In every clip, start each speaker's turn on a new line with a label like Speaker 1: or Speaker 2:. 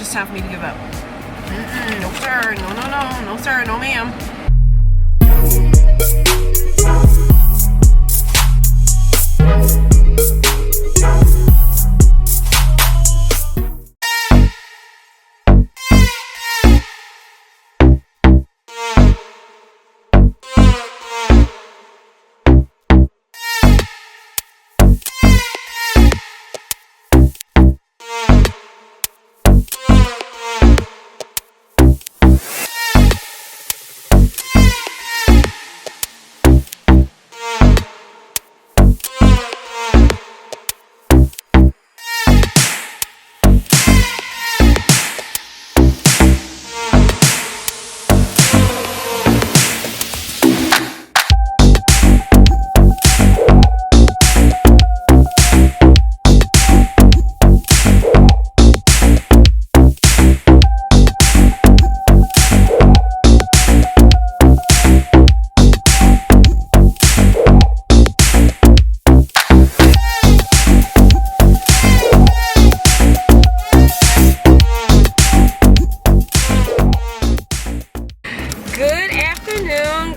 Speaker 1: just time for me to give up. No sir, no sir, no ma'am.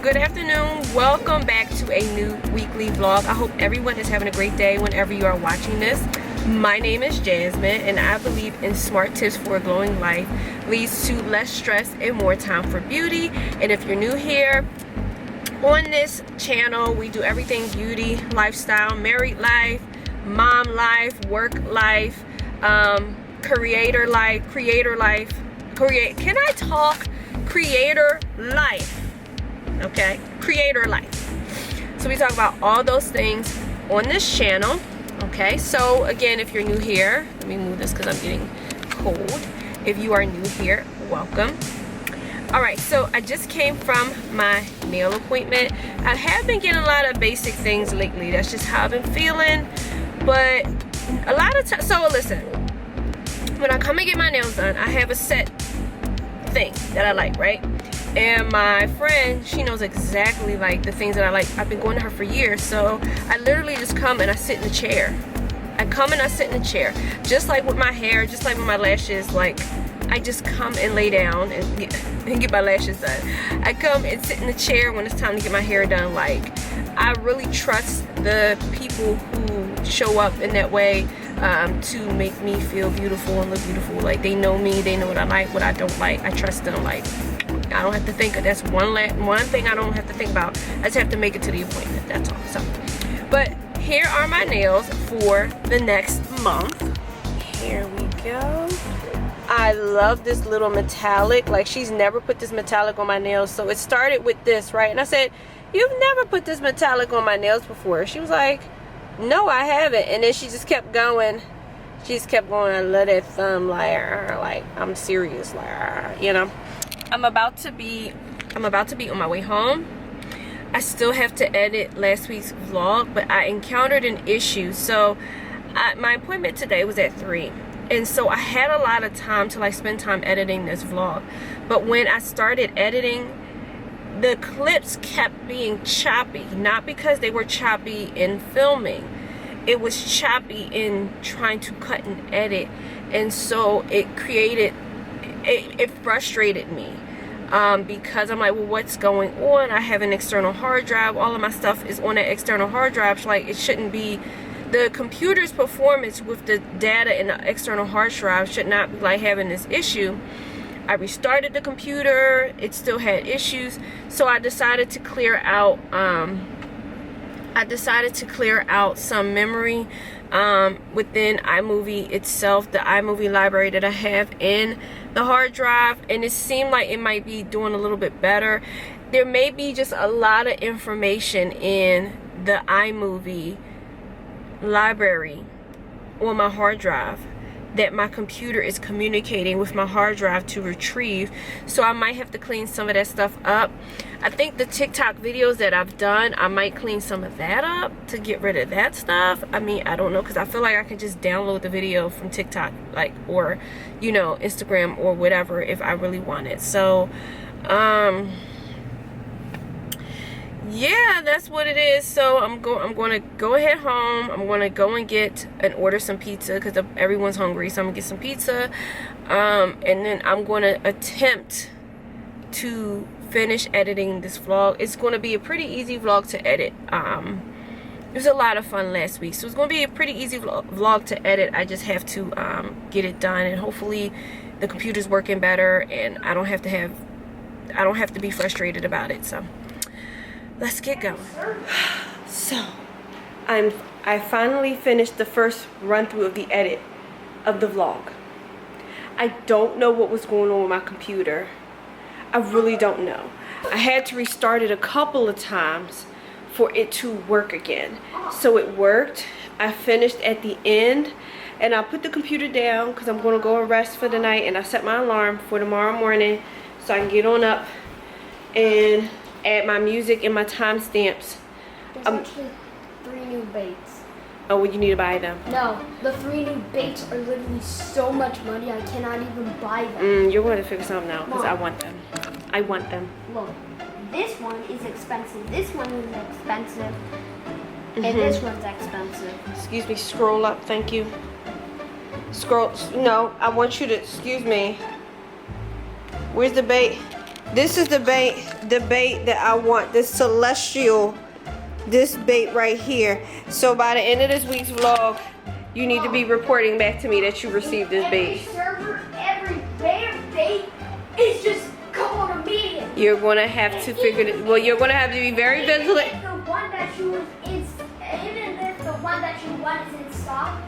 Speaker 1: Good afternoon, welcome back to a new weekly vlog. I hope everyone is having a great day whenever you are watching this. My name is Jasmine and I believe in smart tips for a glowing life leads to less stress and more time for beauty. And if you're new here on this channel, we do everything beauty, lifestyle, married life, mom life, work life, creator life, creator life, okay, creator life. So we talk about all those things on this channel. Okay, so again, if you're new here, let me move this because I'm getting cold. If you are new here, welcome. All right, so I just came from my nail appointment. I have been getting a lot of basic things lately. That's just how I've been feeling. But a lot of times, so listen, when I come and get my nails done, I have a set thing that I like, right? And my friend, she knows exactly like the things that I like. I've been going to her for years, so I literally just come and I sit in the chair. I come and I sit in the chair, just like with my hair, just like with my lashes. Like I just come and lay down and get my lashes done. I come and sit in the chair when it's time to get my hair done. Like I really trust the people who show up in that way to make me feel beautiful and look beautiful. Like they know me, they know what I like, what I don't like. I trust them. Like I don't have to think of, that's one thing I don't have to think about. I just have to make it to the appointment, that's all. So, but here are my nails for the next month. Here we go. I love this little metallic. Like she's never put this metallic on my nails. So it started with this, right? And I said, you've never put this metallic on my nails before. She was like, no, I haven't. And then she just kept going. She just kept going. I love that thumb, like I'm serious, like, you know. I'm about to be on my way home. I still have to edit last week's vlog, but I encountered an issue. So my appointment today was at 3, and so I had a lot of time to like spend time editing this vlog. But when I started editing, the clips kept being choppy, not because they were choppy in filming. It was choppy in trying to cut and edit, and so it frustrated me because I'm like, well, what's going on? I have an external hard drive. All of my stuff is on that external hard drive. So like, it shouldn't be, the computer's performance with the data in the external hard drive should not be like having this issue. I restarted the computer. It still had issues. So I decided to clear out some memory within iMovie itself, the iMovie library that I have in the hard drive, and it seemed like it might be doing a little bit better. There may be just a lot of information in the iMovie library on my hard drive that my computer is communicating with my hard drive to retrieve, so I might have to clean some of that stuff up. I think the TikTok videos that I've done, I might clean some of that up to get rid of that stuff. I mean, I don't know, because I feel like I can just download the video from TikTok, like, or you know, Instagram or whatever if I really want it. So yeah, that's what it is. So I'm going to go ahead home. I'm going to go and get and order some pizza because everyone's hungry. So I'm going to get some pizza. And then I'm going to attempt to finish editing this vlog. It's going to be a pretty easy vlog to edit. It was a lot of fun last week, so it's going to be a pretty easy vlog to edit. I just have to get it done, and hopefully the computer's working better and I don't have to be frustrated about it. So let's get going. So I finally finished the first run through of the edit of the vlog. I don't know what was going on with my computer. I really don't know. I had to restart it a couple of times for it to work again. So it worked. I finished at the end, and I put the computer down because I'm going to go and rest for the night, and I set my alarm for tomorrow morning so I can get on up and add my music and my timestamps.
Speaker 2: There's actually 3 new baits.
Speaker 1: Oh, well, you need to buy them.
Speaker 2: No, the 3 new baits are literally so much money I cannot even buy them.
Speaker 1: You're going to figure something out because I want them. I want them.
Speaker 2: Look, this one is expensive. This one is expensive. And this one's expensive.
Speaker 1: Excuse me, scroll up, thank you. Scroll, no, I want you to, excuse me. Where's the bait? This is the bait that I want, this celestial, this bait right here. So by the end of this week's vlog, you need to be reporting back to me that you received this bait.
Speaker 2: Every server, every bait is just gone immediately.
Speaker 1: You're going to have to figure it, well, you're going to have to be very vigilant.
Speaker 2: Even if the one that you want is in stock,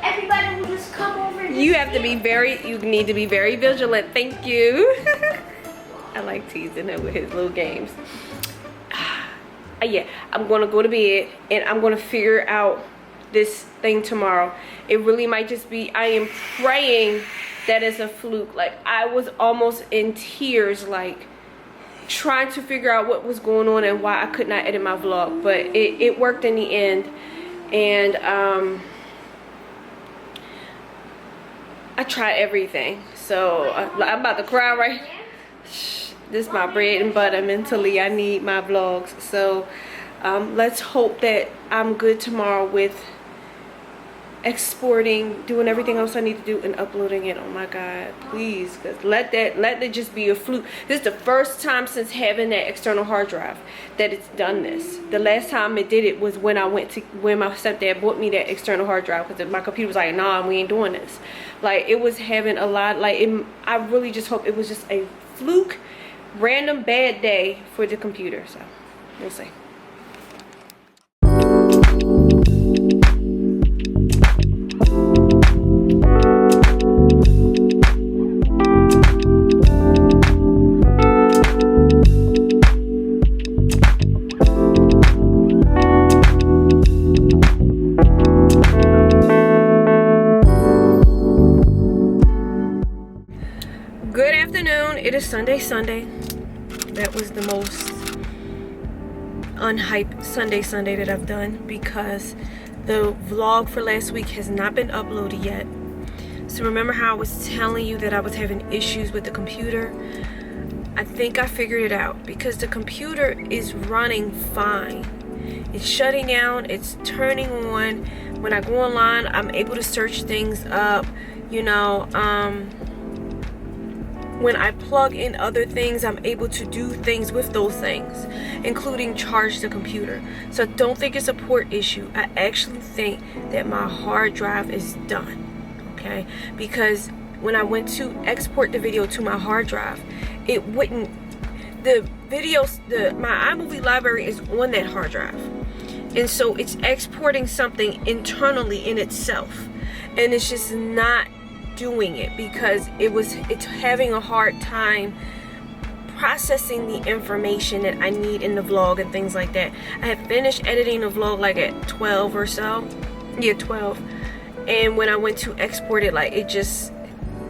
Speaker 2: everybody will just come over and
Speaker 1: You have to be you need to be very vigilant, thank you. I like teasing him with his little games. Yeah, I'm gonna go to bed and I'm gonna figure out this thing tomorrow. It really might just be, I am praying that it's a fluke. Like, I was almost in tears, like trying to figure out what was going on and why I could not edit my vlog, but it worked in the end. And I tried everything, so I'm about to cry right. This is my bread and butter. Mentally, I need my vlogs. So let's hope that I'm good tomorrow with exporting, doing everything else I need to do, and uploading it. Oh my God, please, because let that just be a fluke. This is the first time since having that external hard drive that it's done this. The last time it did it was when when my stepdad bought me that external hard drive, because my computer was like, nah, we ain't doing this. Like, it was having a lot, like, I really just hope it was just a fluke, random bad day for the computer. So we'll see. Good afternoon. It is Sunday. That was the most unhyped Sunday that I've done, because the vlog for last week has not been uploaded yet. So remember how I was telling you that I was having issues with the computer? I think I figured it out, because the computer is running fine. It's shutting down, it's turning on. When I go online, I'm able to search things up, you know. When I plug in other things, I'm able to do things with those things, including charge the computer. So don't think it's a port issue. I actually think that my hard drive is done, okay? Because when I went to export the video to my hard drive, it wouldn't, the videos, my iMovie library is on that hard drive. And so it's exporting something internally in itself. And it's just not doing it, because it's having a hard time processing the information that I need in the vlog and things like that. I had finished editing the vlog like at 12 or so. Yeah, 12. And when I went to export it, like, it just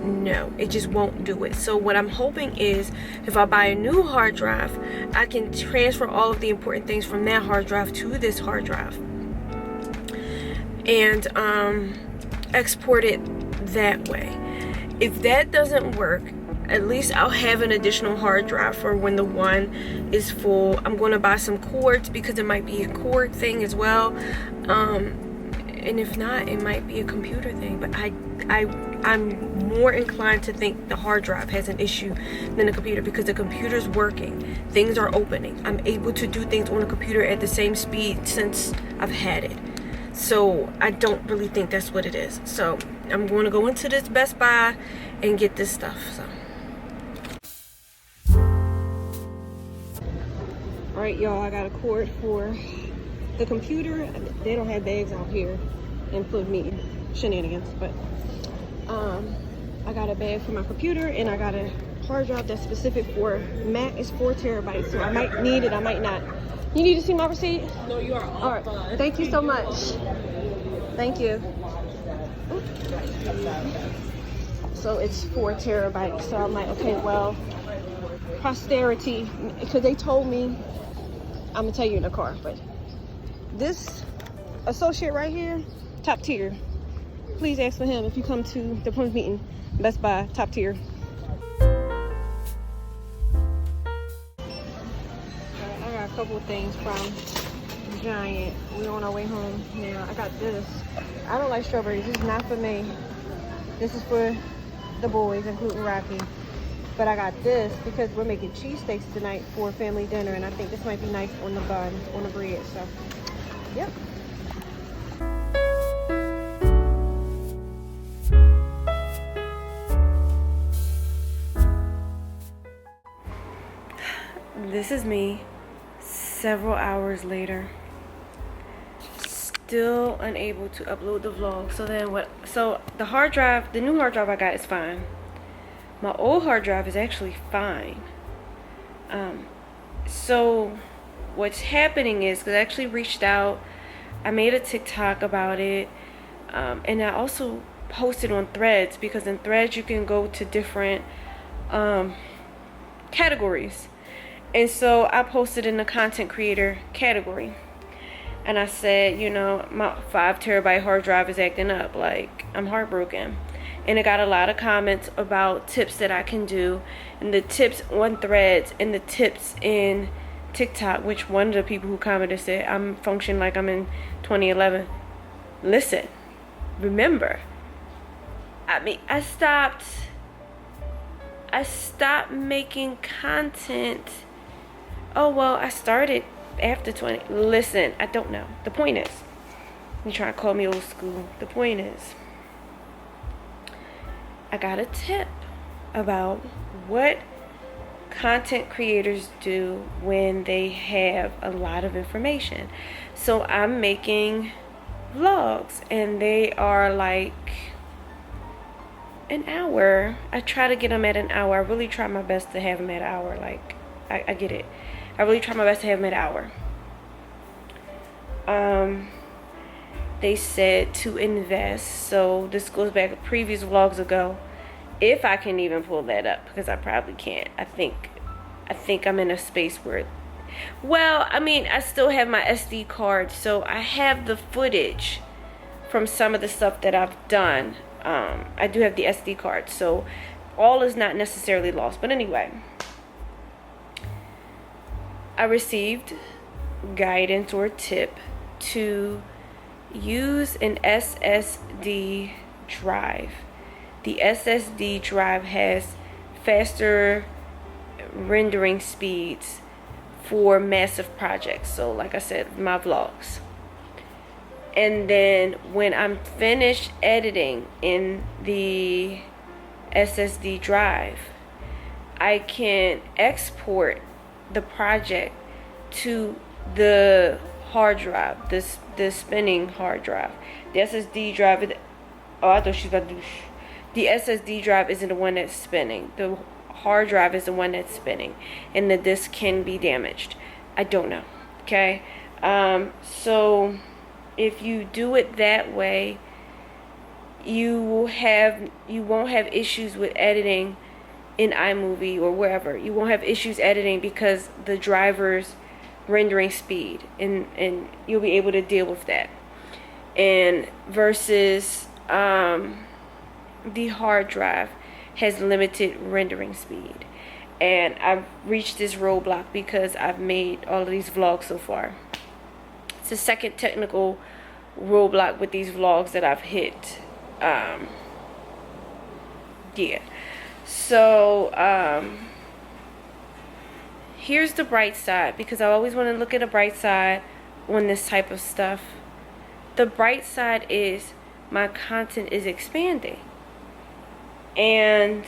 Speaker 1: won't do it. So what I'm hoping is, if I buy a new hard drive, I can transfer all of the important things from that hard drive to this hard drive and export it that way. If that doesn't work, at least I'll have an additional hard drive for when the one is full. I'm going to buy some cords because it might be a cord thing as well. And if not, it might be a computer thing. But I'm more inclined to think the hard drive has an issue than the computer, because the computer's working. Things are opening. I'm able to do things on the computer at the same speed since I've had it. So I don't really think that's what it is. So I'm going to go into this Best Buy and get this stuff. So. Alright, y'all, I got a cord for the computer. They don't have bags out here and put me shenanigans, but I got a bag for my computer, and I got a hard drive that's specific for Mac. It's 4 terabytes, so I might need it, I might not. You need to see my receipt?
Speaker 3: No, you are all
Speaker 1: right.
Speaker 3: fine.
Speaker 1: Thank you so much. Thank you. So it's 4 terabytes. So I'm like, okay, well, posterity, because they told me, I'm gonna tell you in the car, but this associate right here, top tier. Please ask for him if you come to the appointment meeting. Best Buy, top tier. I got a couple of things from Giant. We're on our way home now. I got this. I don't like strawberries. This is not for me. This is for the boys, including Rocky. But I got this because we're making cheesesteaks tonight for family dinner, and I think this might be nice on the bun, on the bread. So, yep. This is me several hours later, still unable to upload the vlog. So the hard drive, the new hard drive I got is fine. My old hard drive is actually fine. So what's happening is, because I actually reached out, I made a TikTok about it, and I also posted on Threads, because in Threads you can go to different categories. And so I posted in the content creator category, and I said, you know, my 5 terabyte hard drive is acting up, like I'm heartbroken. And it got a lot of comments about tips that I can do, and the tips on Threads and the tips in TikTok, which one of the people who commented said I'm functioning like I'm in 2011. Listen, remember, I stopped making content. Oh, well, I started after 20. Listen, I don't know. The point is, you try to call me old school. The point is, I got a tip about what content creators do when they have a lot of information. So I'm making vlogs, and they are like an hour. I try to get them at an hour. I really try my best to have them at an hour. Like, I get it. I really try my best to have them at an hour. They said to invest. So this goes back to previous vlogs ago. If I can even pull that up, because I probably can't. I think I'm in a space where, well, I mean, I still have my SD card, so I have the footage from some of the stuff that I've done. I do have the SD card, so all is not necessarily lost. But anyway, I received guidance or tip to use an SSD drive. The SSD drive has faster rendering speeds for massive projects. So like I said, my vlogs. And then when I'm finished editing in the SSD drive, I can export the project to the hard drive, the spinning hard drive. The SSD drive, oh, I thought she was about to do, the SSD drive isn't the one that's spinning. The hard drive is the one that's spinning, and the disk can be damaged. I don't know. Okay, so if you do it that way, you won't have issues with editing in iMovie or wherever. You won't have issues editing because the driver's rendering speed, and you'll be able to deal with that. And versus the hard drive has limited rendering speed. And I've reached this roadblock because I've made all of these vlogs so far. It's the second technical roadblock with these vlogs that I've hit. Yeah. So, here's the bright side, because I always want to look at a bright side on this type of stuff. The bright side is my content is expanding. And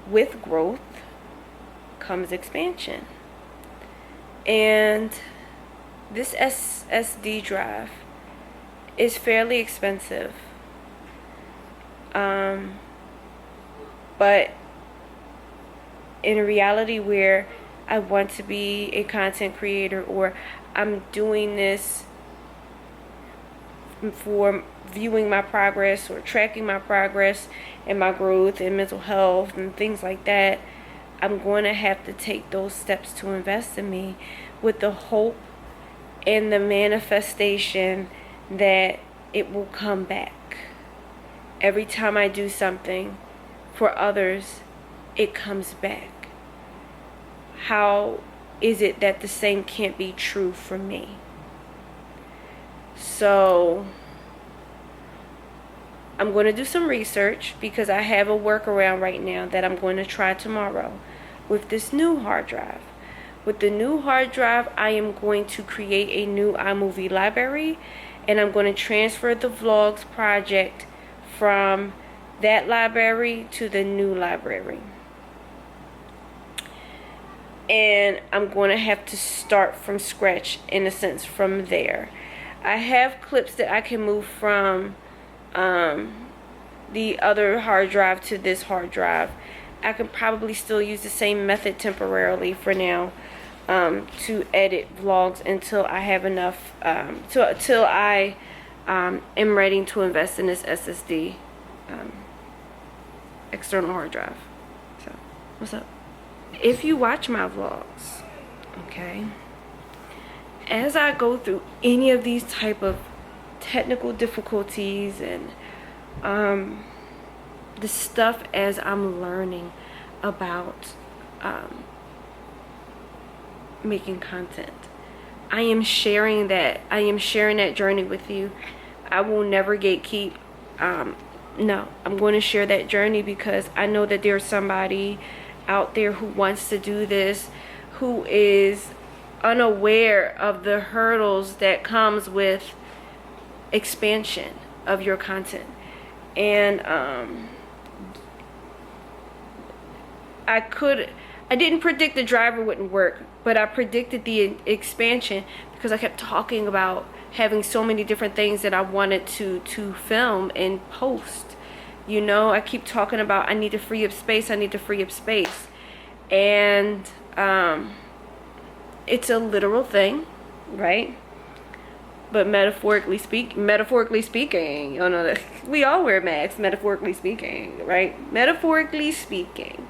Speaker 1: with growth comes expansion. And this SSD drive is fairly expensive. But in a reality where I want to be a content creator, or I'm doing this for viewing my progress or tracking my progress and my growth and mental health and things like that, I'm going to have to take those steps to invest in me, with the hope and the manifestation that it will come back. Every time I do something for others, it comes back. How is it that the same can't be true for me? So I'm going to do some research, because I have a workaround right now that I'm going to try tomorrow with this new hard drive. With the new hard drive, I am going to create a new iMovie library, and I'm going to transfer the vlogs project from that library to the new library. And I'm going to have to start from scratch, in a sense, from there. I have clips that I can move from the other hard drive to this hard drive. I can probably still use the same method temporarily for now, to edit vlogs until I have enough, till I am ready to invest in this SSD external hard drive. So, what's up? If you watch my vlogs, okay, as I go through any of these type of technical difficulties and the stuff as I'm learning about making content, I am sharing that journey with you. I will never gatekeep. No, I'm going to share that journey, because I know that there's somebody out there who wants to do this, who is unaware of the hurdles that comes with expansion of your content. And I didn't predict the driver wouldn't work, but I predicted the expansion, because I kept talking about having so many different things that I wanted to film and post. You know, I keep talking about I need to free up space, and it's a literal thing, right? But metaphorically speaking, you know, we all wear masks, metaphorically speaking, right? Metaphorically speaking,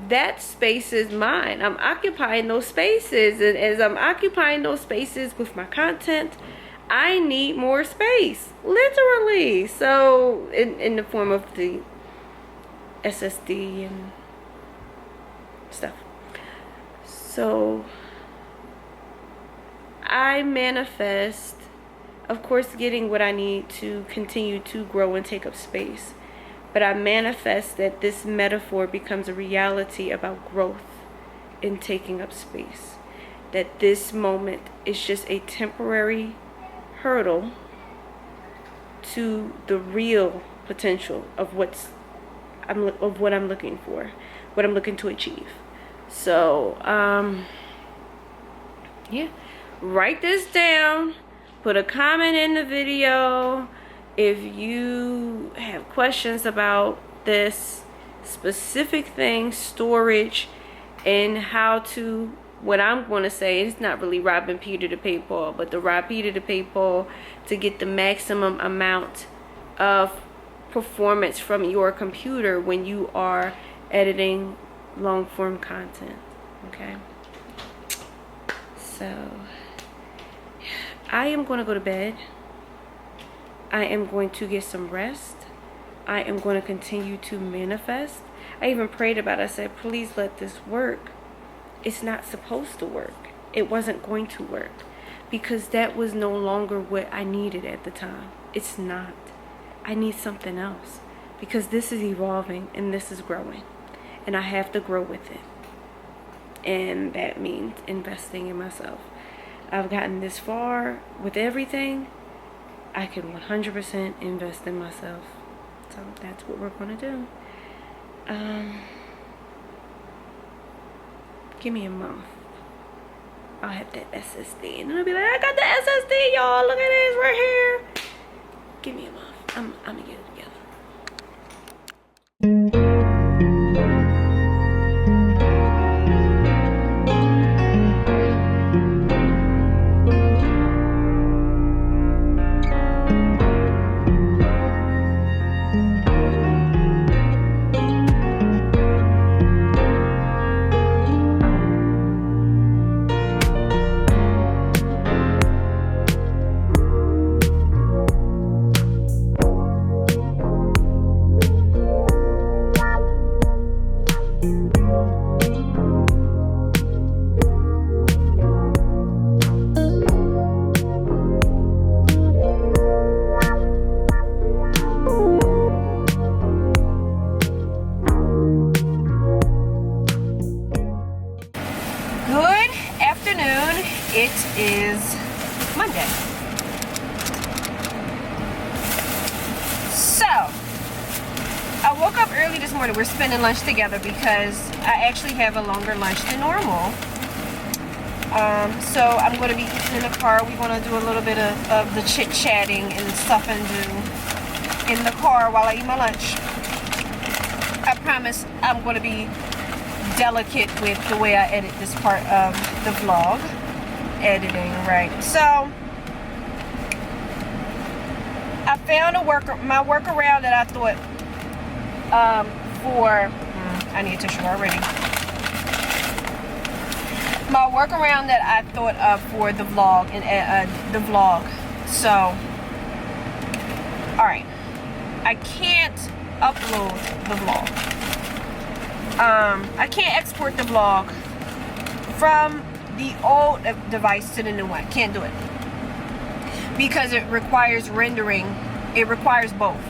Speaker 1: that space is mine. I'm occupying those spaces, and as I'm occupying those spaces with my content, I need more space, literally. So in the form of the SSD and stuff. So I manifest, of course, getting what I need to continue to grow and take up space. But I manifest that this metaphor becomes a reality about growth in taking up space. That this moment is just a temporary hurdle to the real potential of what I'm looking for, what I'm looking to achieve. So, yeah, write this down, put a comment in the video if you have questions about this specific thing, storage, and how to, what I'm going to say, it's not really robbing Peter to pay Paul, but to rob Peter to pay Paul, to get the maximum amount of performance from your computer when you are editing long form content. Okay, so I am going to go to bed. I am going to get some rest.
Speaker 3: I am going to continue to manifest. I even prayed about it. I said, please let this work. It's not supposed to work. It wasn't going to work because that was no longer what I needed at the time. It's not. I need something else because this is evolving and this is growing and I have to grow with it. And that means investing in myself. I've gotten this far with everything. I can 100% invest in myself. So that's what we're going to do. Give me a month. I'll have that SSD and I'll be like, I got the SSD, y'all. Look at this right here. Give me a month. I'm gonna get it together.
Speaker 1: It is Monday. So, I woke up early this morning. We're spending lunch together because I actually have a longer lunch than normal. So I'm going to be eating in the car. We're going to do a little bit of the chit-chatting and stuff and do in the car while I eat my lunch. I promise I'm going to be delicate with the way I edit this part of the vlog. Editing, right? So I found my workaround that I thought I need a tissue already. My workaround that I thought of for the vlog and So, all right, I can't upload the vlog. I can't export the vlog from the old device to the new one. Can't do it because it requires rendering. It requires both.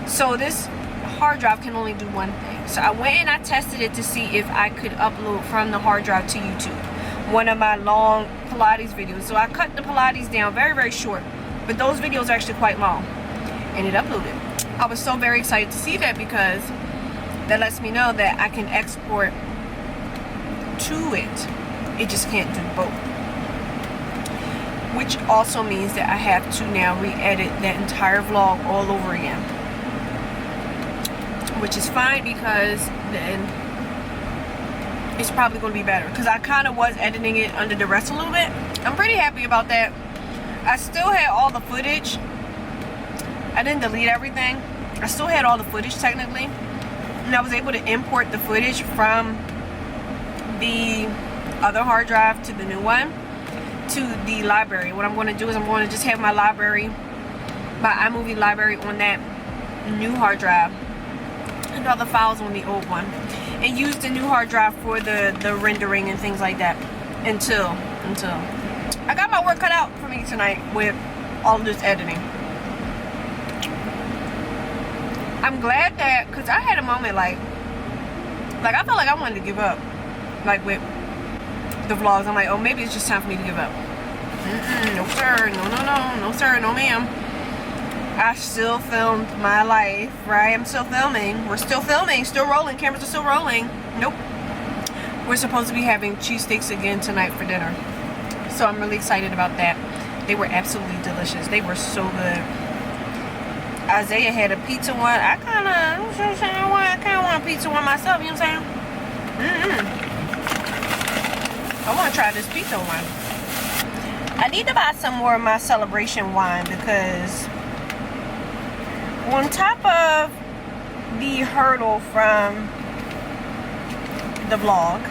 Speaker 1: So this hard drive can only do one thing. So I went and I tested it to see if I could upload from the hard drive to YouTube one of my long Pilates videos. So I cut the Pilates down very, very short, but those videos are actually quite long, and it uploaded. I was so very excited to see that because that lets me know that I can export to it. It just can't do both. Which also means that I have to now re-edit that entire vlog all over again. Which is fine because then it's probably going to be better. Because I kind of was editing it under duress a little bit. I'm pretty happy about that. I still had all the footage. I didn't delete everything. I still had all the footage technically. And I was able to import the footage from the other hard drive to the new one to the library. What I'm going to do is I'm going to just have my library, my iMovie library on that new hard drive and all the files on the old one, and use the new hard drive for the rendering and things like that until I got my work cut out for me tonight with all of this editing. I'm glad that, because I had a moment like I felt like I wanted to give up, like with the vlogs. I'm like, oh, maybe it's just time for me to give up. No sir, no sir, no ma'am. I still filmed my life, right? I'm still filming. We're still filming, still rolling. Cameras are still rolling. Nope. We're supposed to be having cheesesteaks again tonight for dinner. So I'm really excited about that. They were absolutely delicious. They were so good. Isaiah had a pizza one. I kind of want a pizza one myself, you know what I'm saying? I want to try this pizza wine. I need to buy some more of my celebration wine because on top of the hurdle from the vlog,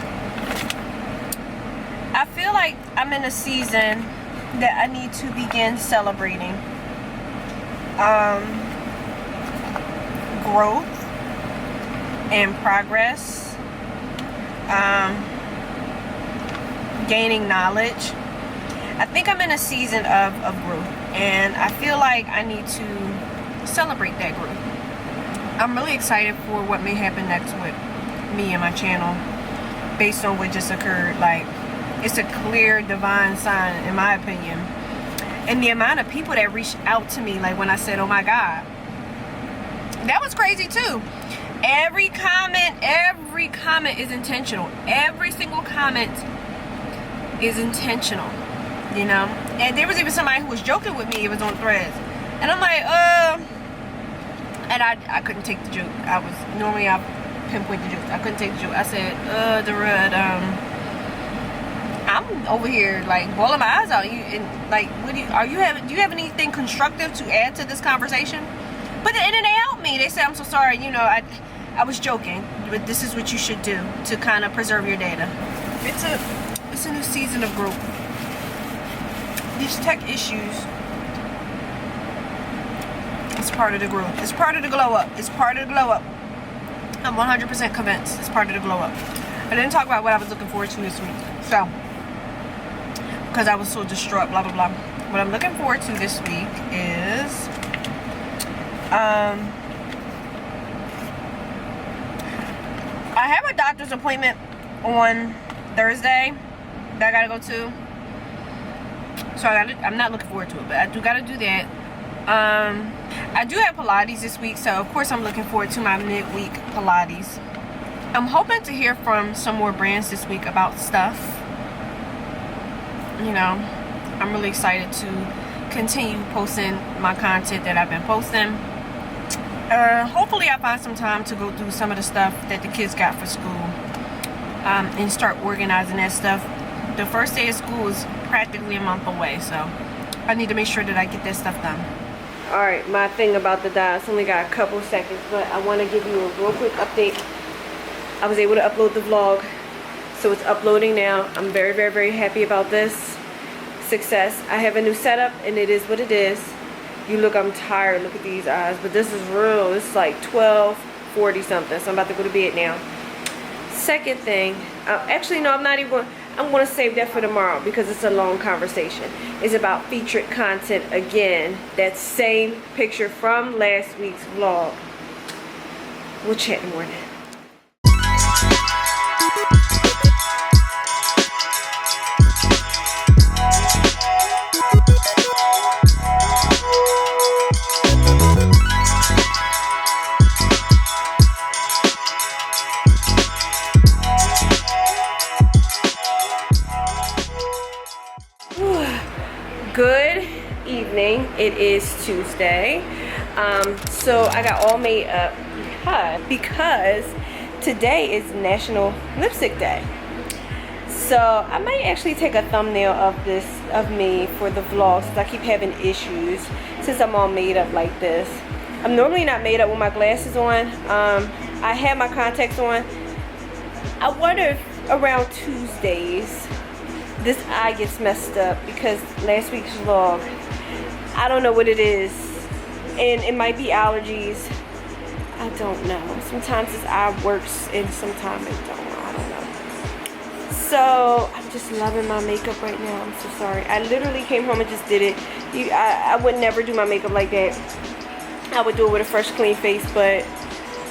Speaker 1: I feel like I'm in a season that I need to begin celebrating. growth and progress, gaining knowledge. I think I'm in a season of growth, and I feel like I need to celebrate that growth. I'm really excited for what may happen next with me and my channel based on what just occurred. Like, it's a clear divine sign, in my opinion. And the amount of people that reached out to me, like when I said, oh my God, that was crazy too. Every comment is intentional. Every single comment is intentional, you know. And there was even somebody who was joking with me. It was on Threads, and I'm like, and I couldn't take the joke. Normally I pinpoint the joke. I couldn't take the joke. I said, I'm over here like bawling my eyes out. You and like, do you have anything constructive to add to this conversation? But and then they helped me. They said, I'm so sorry. You know, I was joking, but this is what you should do to kind of preserve your data. It's a new season of growth. These tech issues, it's part of the growth. It's part of the glow up. It's part of the glow up. I'm 100% convinced it's part of the glow up. I didn't talk about what I was looking forward to this week. So, because I was so distraught, blah, blah, blah. What I'm looking forward to this week is, I have a doctor's appointment on Thursday that I gotta go to. So I'm not looking forward to it, but I do gotta do that. I do have Pilates this week, so of course I'm looking forward to my midweek Pilates. I'm hoping to hear from some more brands this week about stuff. You know, I'm really excited to continue posting my content that I've been posting. Hopefully I find some time to go through some of the stuff that the kids got for school, and start organizing that stuff. The first day of school is practically a month away, so I need to make sure that I get that stuff done. Alright, my thing about the diets only got a couple seconds, but I want to give you a real quick update. I was able to upload the vlog, so it's uploading now. I'm very, very, very happy about this success. I have a new setup, and it is what it is. You look, I'm tired. Look at these eyes, but this is real. It's like 12:40 something, so I'm about to go to bed now. Second thing, actually no, I'm not even going. I'm going to save that for tomorrow because it's a long conversation. It's about featured content again. That same picture from last week's vlog. We'll chat in the morning. Good evening. It is Tuesday. So I got all made up because today is National Lipstick Day. So I might actually take a thumbnail of me for the vlog, since I keep having issues since I'm all made up like this. I'm normally not made up with my glasses on. I have my contacts on. I wonder if around Tuesdays this eye gets messed up because last week's vlog, I don't know what it is, and it might be allergies. I don't know. Sometimes this eye works and sometimes it don't. I don't know. So I'm just loving my makeup right now. I'm so sorry. I literally came home and just did it. I would never do my makeup like that. I would do it with a fresh, clean face, but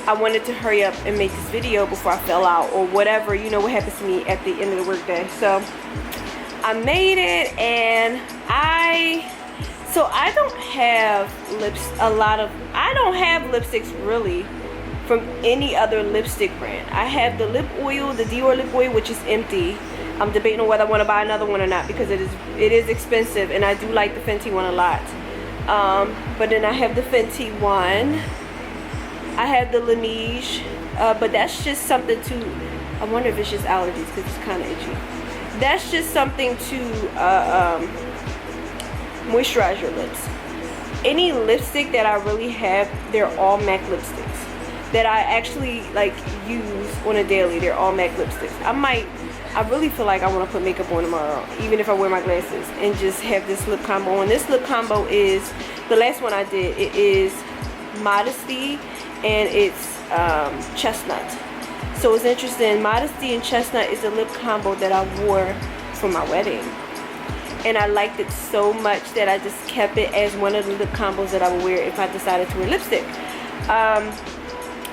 Speaker 1: I wanted to hurry up and make this video before I fell out or whatever. You know what happens to me at the end of the workday. So I made it, and I don't have I don't have lipsticks really from any other lipstick brand. I have the lip oil, the Dior lip oil, which is empty. I'm debating on whether I want to buy another one or not because it is expensive, and I do like the Fenty one a lot. But then I have the Fenty one. I have the Laneige, but that's just something to, I wonder if it's just allergies because it's kind of itchy. That's just something to moisturize your lips. Any lipstick that I really have, they're all MAC lipsticks that I actually like use on a daily. They're all MAC lipsticks. I really feel like I want to put makeup on tomorrow, even if I wear my glasses, and just have this lip combo on. This lip combo is the last one I did. It is Modesty,
Speaker 3: and it's chestnut. So it's interesting. Modesty and chestnut is a lip combo that I wore for my wedding, and I liked it so much that I just kept it as one of the lip combos that I would wear if I decided to wear lipstick.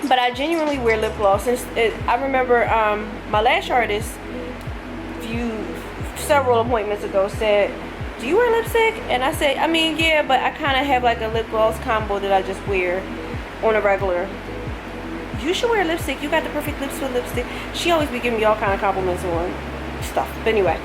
Speaker 3: But I genuinely wear lip gloss. I remember my lash artist several appointments ago said, do you wear lipstick? And I said, I mean, yeah, but I kind of have like a lip gloss combo that I just wear on a regular. You should wear lipstick. You got the perfect lips with lipstick. She always be giving me all kind of compliments on stuff. But anyway,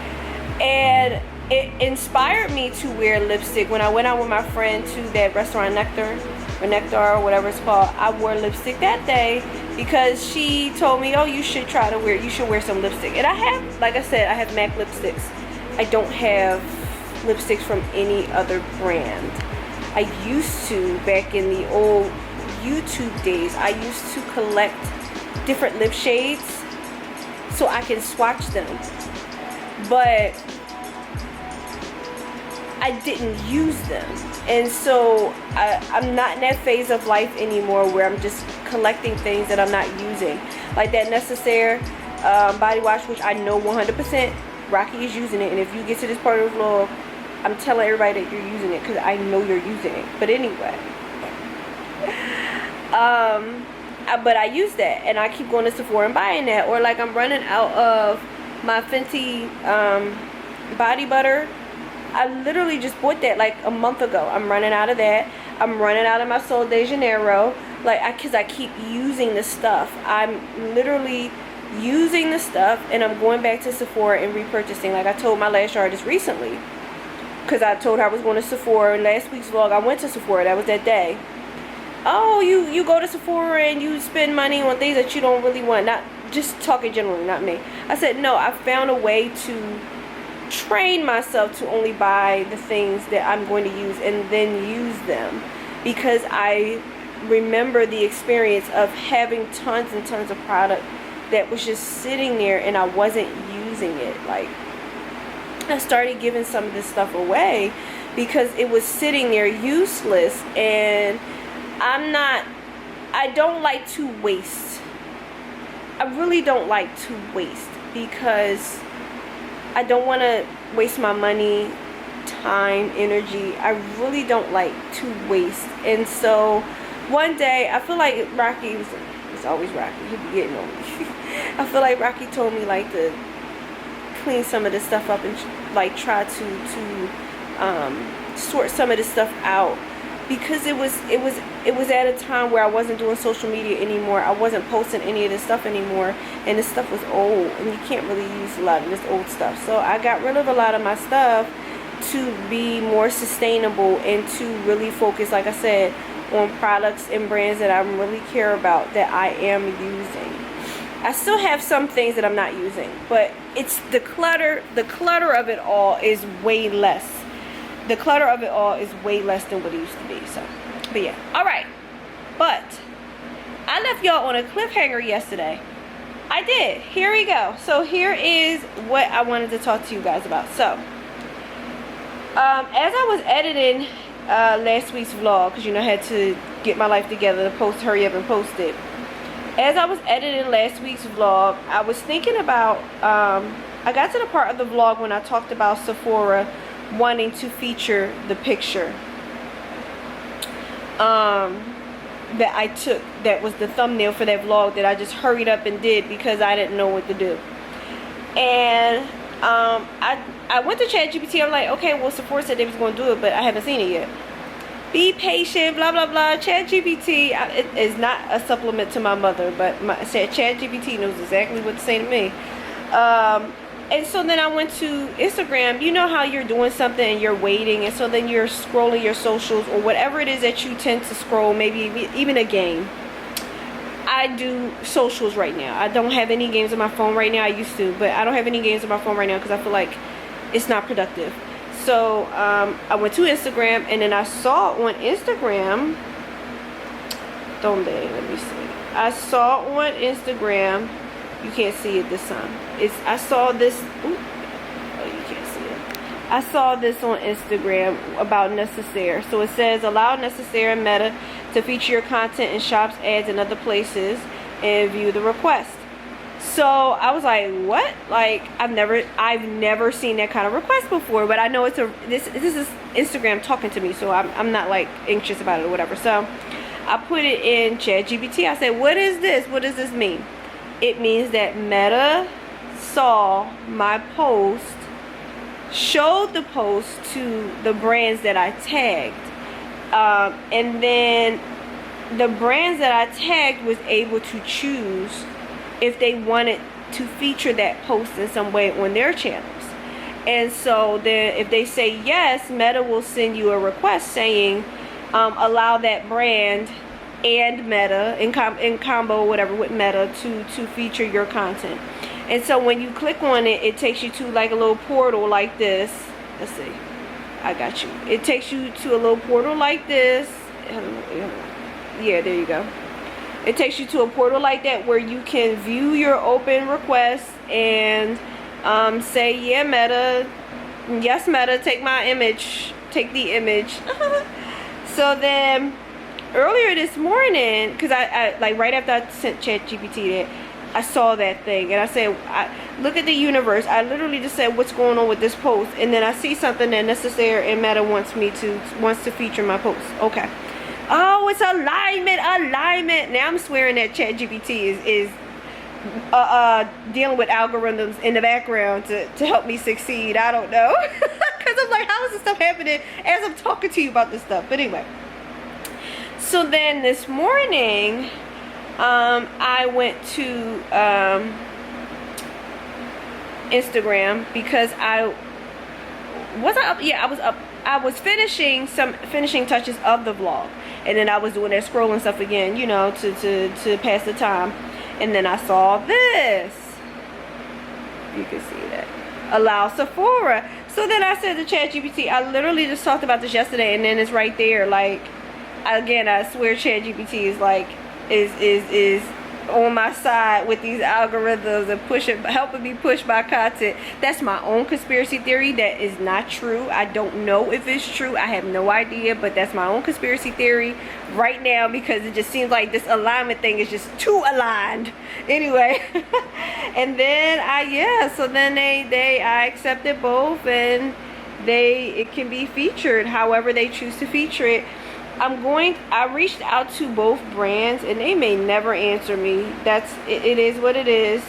Speaker 3: and it inspired me to wear lipstick when I went out with my friend to that restaurant Nectar or whatever it's called. I wore lipstick that day because she told me, oh, you should wear some lipstick. And I have, like I said, I have MAC lipsticks. I don't have lipsticks from any other brand. I used to, back in the old YouTube days, I used to collect different lip shades so I can swatch them, but I didn't use them. And so I'm not in that phase of life anymore where I'm just collecting things that I'm not using, like that Necessaire body wash, which I know 100% Rocky is using it. And if you get to this part of the vlog, I'm telling everybody that you're using it because I know you're using it. But anyway, but I use that, and I keep going to Sephora and buying that. Or like I'm running out of my Fenty body butter. I literally just bought that like a month ago. I'm running out of that. I'm running out of my Sol de Janeiro, because I keep using the stuff. I'm literally using the stuff, and I'm going back to Sephora and repurchasing. Like I told my lash artist recently, because I told her I was going to Sephora in last week's vlog. I went to Sephora. That was that day. Oh, you go to Sephora and you spend money on things that you don't really want. Not just talking generally, not me. I said no. I found a way to train myself to only buy the things that I'm going to use and then use them, because I remember the experience of having tons and tons of product that was just sitting there and I wasn't using it. Like, I started giving some of this stuff away because it was sitting there useless, and I don't like to waste. I really don't like to waste, because I don't want to waste my money, time, energy. I really don't like to waste. And so one day, I feel like Rocky, it's always Rocky, he be getting on me. I feel like Rocky told me like to clean some of this stuff up and like try to sort some of this stuff out, because it was at a time where I wasn't doing social media anymore. I wasn't posting any of this stuff anymore, and this stuff was old, and you can't really use a lot of this old stuff. So I got rid of a lot of my stuff to be more sustainable and to really focus, like I said, on products and brands that I really care about, that I am using. I still have some things that I'm not using, but it's the clutter of it all is way less. The clutter of it all is way less than what it used to be. So, but yeah. Alright. But I left y'all on a cliffhanger yesterday. I did. Here we go. So here is what I wanted to talk to you guys about. So, as I was editing last week's vlog, because I had to get my life together to hurry up and post it. As I was editing last week's vlog, I was thinking about, I got to the part of the vlog when I talked about Sephora wanting to feature the picture that I took, that was the thumbnail for that vlog, that I just hurried up and did because I didn't know what to do. And I went to ChatGPT. I'm like, okay, well, Sephora said they was going to do it, but I haven't seen it yet. Be patient, blah blah blah. ChatGPT is not a supplement to my mother, but ChatGPT knows exactly what to say to me. And so then I went to Instagram. You know how you're doing something and you're waiting, and so then you're scrolling your socials or whatever it is that you tend to scroll, maybe even a game. I do socials right now. I don't have any games on my phone right now. I used to, but I don't have any games on my phone right now because I feel like it's not productive. So I went to Instagram, and then I saw on Instagram, let me see. I saw on Instagram, you can't see it this time. I saw this, oh, you can't see it. I saw this on Instagram about Necessaire. So it says, allow Necessaire and Meta to feature your content in shops, ads, and other places, and view the request. So I was like, what? Like, I've never seen that kind of request before, but I know this is Instagram talking to me, so I'm not like anxious about it or whatever. So I put it in ChatGPT. I said, what is this? What does this mean? It means that Meta saw my post, showed the post to the brands that I tagged, and then the brands that I tagged was able to choose if they wanted to feature that post in some way on their channels. And so then if they say yes, Meta will send you a request saying allow that brand and Meta in combo, whatever, with Meta to feature your content. And so when you click on it, it takes you to like a little portal like this. Let's see, I got you. It takes you to a little portal like this. Yeah, there you go. It takes you to a portal like that where you can view your open requests and say, yeah, Meta, yes, Meta, take my image, take the image. So then earlier this morning, because I like right after I sent ChatGPT that, I saw that thing and I said, look at the universe. I literally just said, what's going on with this post? And then I see something that necessary and Meta wants to feature my post. Okay. Oh, it's alignment. Now I'm swearing that ChatGPT is dealing with algorithms in the background to help me succeed. I don't know. Because I'm like, how is this stuff happening as I'm talking to you about this stuff? But anyway. So then this morning, I went to Instagram because I was up. Yeah, I was up. I was finishing touches of the vlog, and then I was doing that scrolling stuff again, you know, to pass the time. And then I saw this. You can see that. Allow Sephora. So then I said to ChatGPT, I literally just talked about this yesterday, and then it's right there. Like, again, I swear ChatGPT is like is on my side with these algorithms and helping me push my content. That's my own conspiracy theory. That is not true. I don't know if it's true. I have no idea, but that's my own conspiracy theory right now because it just seems like this alignment thing is just too aligned. Anyway, and then so then I accepted both, and it can be featured however they choose to feature it. I reached out to both brands and they may never answer me. It is what it is.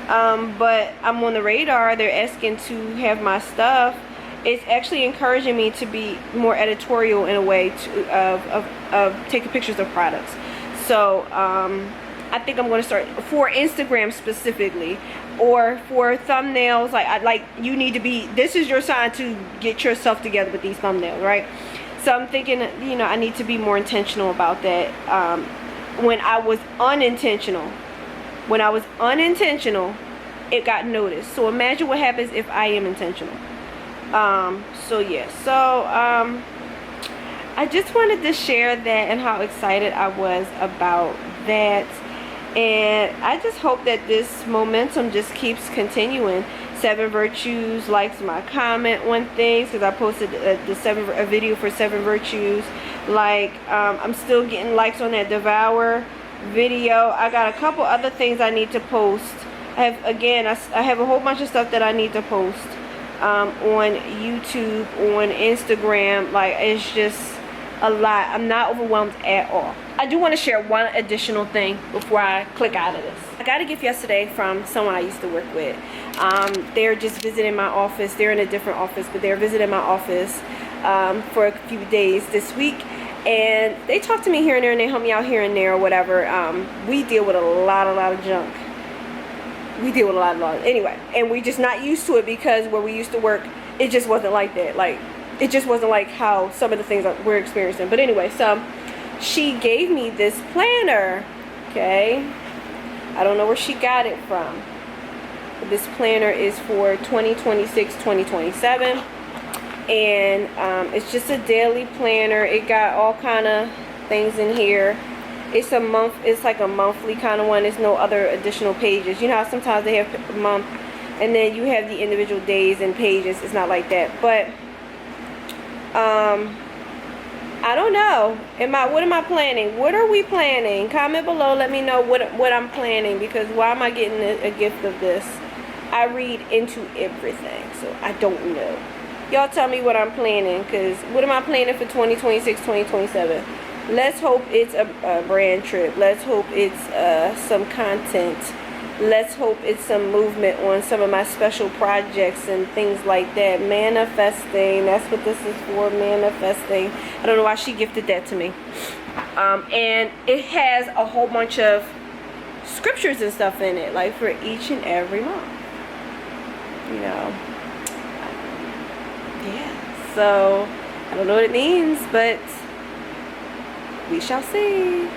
Speaker 3: But I'm on the radar. They're asking to have my stuff. It's actually encouraging me to be more editorial in a way of taking pictures of products. So I think I'm going to start for Instagram specifically, or for thumbnails. Like you need to be. This is your sign to get yourself together with these thumbnails, right? So I'm thinking, you know, I need to be more intentional about that. When I was unintentional, it got noticed. So imagine what happens if I am intentional. So yeah. So I just wanted to share that and how excited I was about that. And I just hope that this momentum just keeps continuing. 7 Virtues likes my comment on things because I posted a video for 7 Virtues. Like, I'm still getting likes on that Devour video. I got a couple other things I need to post. I have a whole bunch of stuff that I need to post on YouTube, on Instagram. Like, it's just a lot. I'm not overwhelmed at all. I do want to share one additional thing before I click out of this. I got a gift yesterday from someone I used to work with. They're just visiting my office. They're in a different office, but they're visiting my office for a few days this week. And they talk to me here and there, and they help me out here and there or whatever. We deal with a lot of junk. We deal with a lot. Anyway, and we're just not used to it because where we used to work, it just wasn't like that. Like, it just wasn't like how some of the things that we're experiencing. But anyway, so she gave me this planner, okay? I don't know where she got it from. But this planner is for 2026-2027. And it's just a daily planner. It got all kind of things in here. It's like a monthly kind of one. There's no other additional pages. You know how sometimes they have a month and then you have the individual days and pages. It's not like that. But I don't know. What am I planning? What are we planning? Comment below. Let me know what I'm planning, because why am I getting a gift of this? I read into everything, so I don't know. Y'all tell me what I'm planning, because what am I planning for 2026, 2027? Let's hope it's a brand trip. Let's hope it's some content. Let's hope it's some movement on some of my special projects and things like that. Manifesting. That's what this is for, manifesting. I don't know why she gifted that to me. And it has a whole bunch of scriptures and stuff in it, like for each and every month. You know. Yeah. So, I don't know what it means, but we shall see.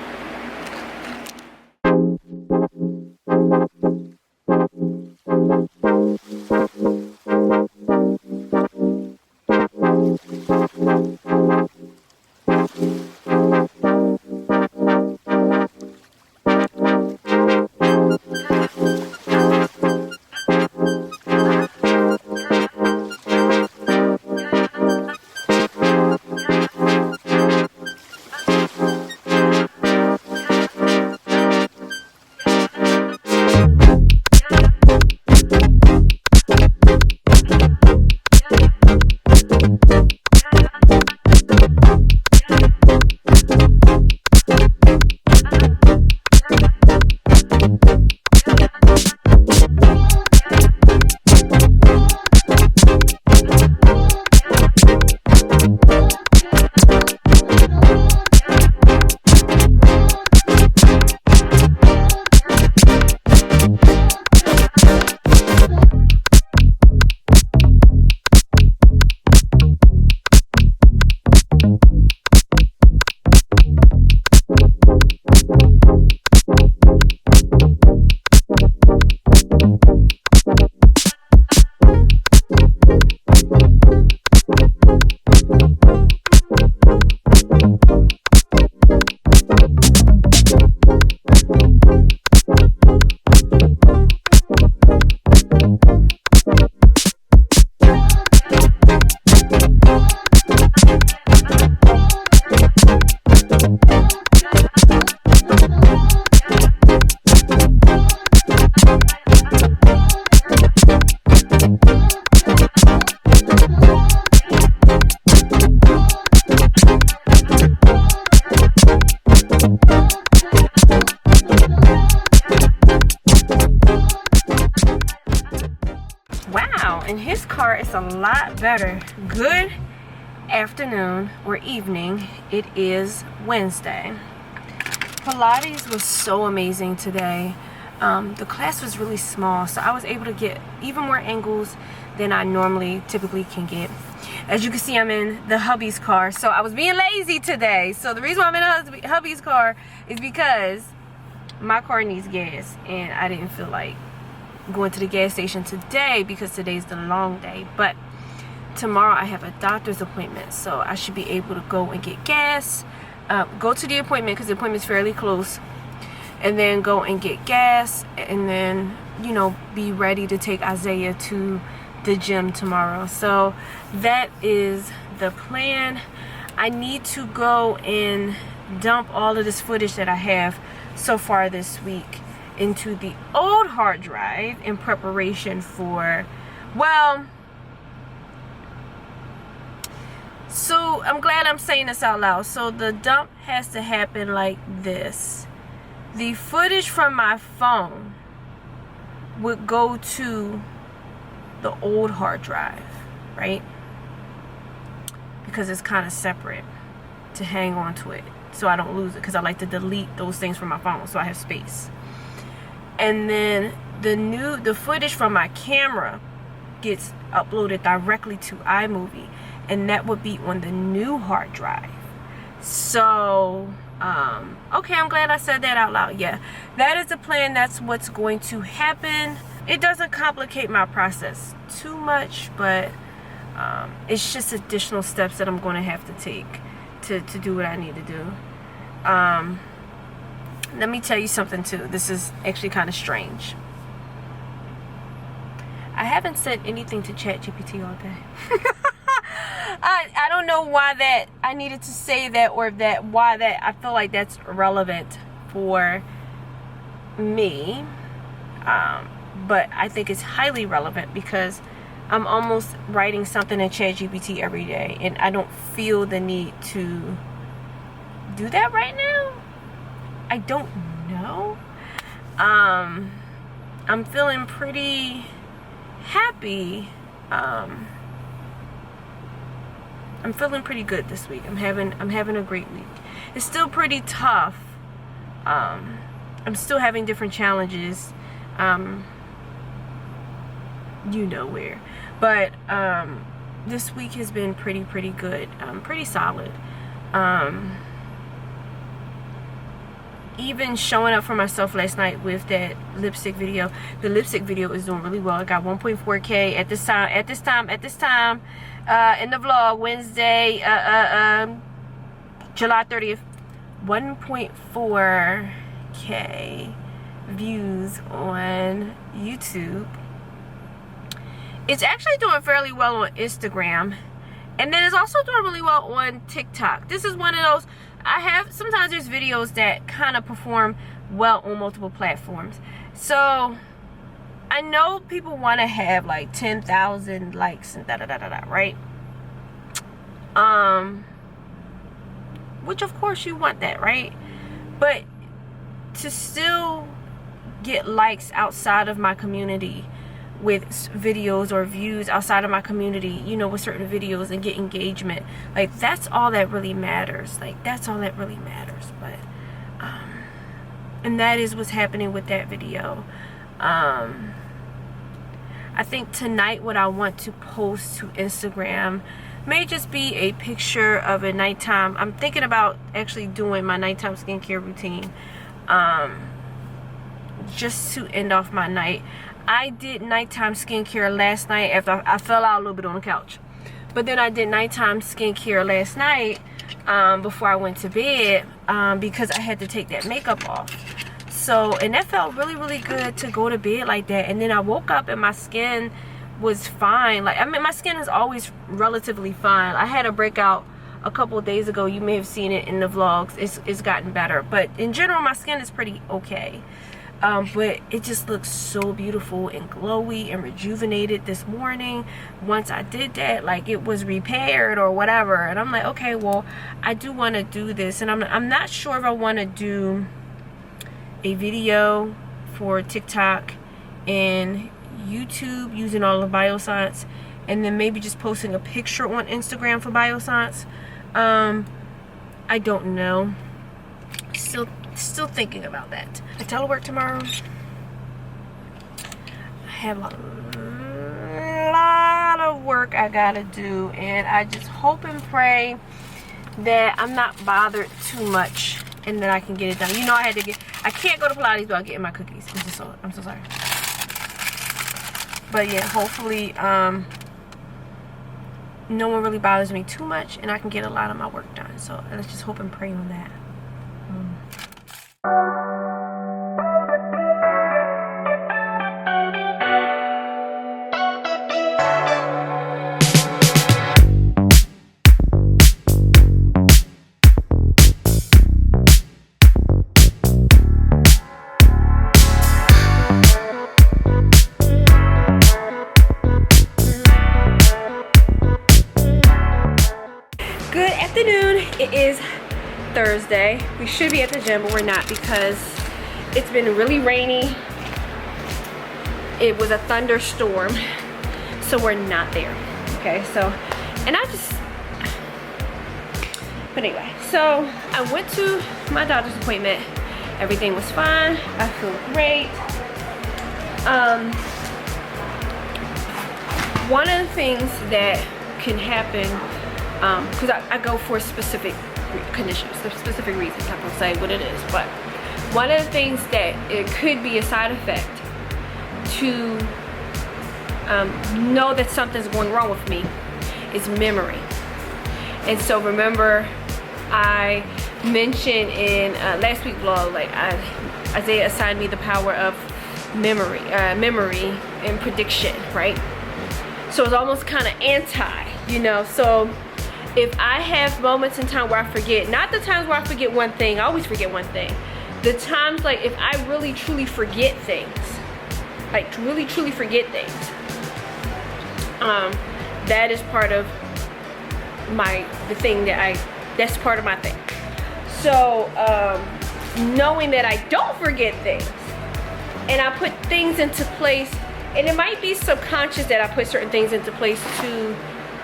Speaker 3: And his car is a lot better. Good afternoon or evening. It is Wednesday. Pilates was so amazing today. The class was really small, so I was able to get even more angles than I typically can get. As you can see, I'm in the hubby's car, so I was being lazy today. So the reason why I'm in the hubby's car is because my car needs gas, and I didn't feel like going to the gas station today because today's the long day. But tomorrow I have a doctor's appointment, so I should be able to go and get gas, go to the appointment because the appointment's fairly close, and then go and get gas, and then, you know, be ready to take Isaiah to the gym tomorrow. So that is the plan. I need to go and dump all of this footage that I have so far this week into the old hard drive in preparation for, well, so I'm glad I'm saying this out loud. So the dump has to happen like this. The footage from my phone would go to the old hard drive, right? Because it's kind of separate to hang on to it so I don't lose it, because I like to delete those things from my phone so I have space. And then the footage from my camera gets uploaded directly to iMovie, and that would be on the new hard drive. So okay, I'm glad I said that out loud. Yeah, that is the plan. That's what's going to happen. It doesn't complicate my process too much, but it's just additional steps that I'm going to have to take to do what I need to do. Let me tell you something too. This is actually kind of strange. I haven't said anything to ChatGPT all day.
Speaker 1: I don't know why that I needed to say that, or why that I feel like that's relevant for me. But I think it's highly relevant because I'm almost writing something in ChatGPT every day, and I don't feel the need to do that right now. I don't know. I'm feeling pretty happy. I'm feeling pretty good this week. I'm having a great week. It's still pretty tough. I'm still having different challenges. You know where. But this week has been pretty good. Pretty solid. Even showing up for myself last night with that lipstick video. The lipstick video is doing really well. I got 1.4K at this time in the vlog, Wednesday, July 30th. 1.4K views on YouTube. It's actually doing fairly well on Instagram, and then it's also doing really well on TikTok. This is one of those, sometimes there's videos that kind of perform well on multiple platforms. So I know people want to have like 10,000 likes and right? Which of course you want that, right? But to still get likes outside of my community with videos, or views outside of my community, you know, with certain videos, and get engagement, like that's all that really matters. Like that's all that really matters. But and that is what's happening with that video. I think tonight what I want to post to Instagram may just be a picture of a nighttime. I'm thinking about actually doing my nighttime skincare routine, just to end off my night. I did nighttime skincare last night after I fell out a little bit on the couch. But then I did nighttime skincare last night before I went to bed, because I had to take that makeup off. So, and that felt really good to go to bed like that. And then I woke up and my skin was fine. Like, I mean, my skin is always relatively fine. I had a breakout a couple of days ago. You may have seen it in the vlogs. It's gotten better. But in general, my skin is pretty okay. But it just looks so beautiful and glowy and rejuvenated this morning. Once I did that, like it was repaired or whatever. And I'm like, okay, well, I do want to do this. And I'm not sure if I want to do a video for TikTok and YouTube using all of Bioscience, and then maybe just posting a picture on Instagram for Bioscience. I don't know. Still thinking about that. I telework tomorrow. I have a lot of work I gotta do, and I just hope and pray that I'm not bothered too much and that I can get it done. You know, I can't go to Pilates without getting my cookies. I'm so sorry. But yeah, hopefully no one really bothers me too much and I can get a lot of my work done. So let's just hope and pray on that. It is Thursday. We should be at the gym, but we're not because it's been really rainy. It was a thunderstorm, so we're not there. Okay, so, and but anyway, so I went to my doctor's appointment. Everything was fine. I feel great. One of the things that can happen, because I go for specific conditions, specific reasons. I'm gonna say what it is, but one of the things that it could be a side effect to know that something's going wrong with me is memory. And so remember, I mentioned in last week's vlog, like Isaiah assigned me the power of memory and prediction, right? So it's almost kind of anti, you know. So
Speaker 3: if I have moments in time where I forget, not the times where I forget one thing, I always forget one thing. The times like if I really truly forget things, like really truly forget things, that is part of that's part of my thing. So knowing that I don't forget things and I put things into place, and it might be subconscious that I put certain things into place to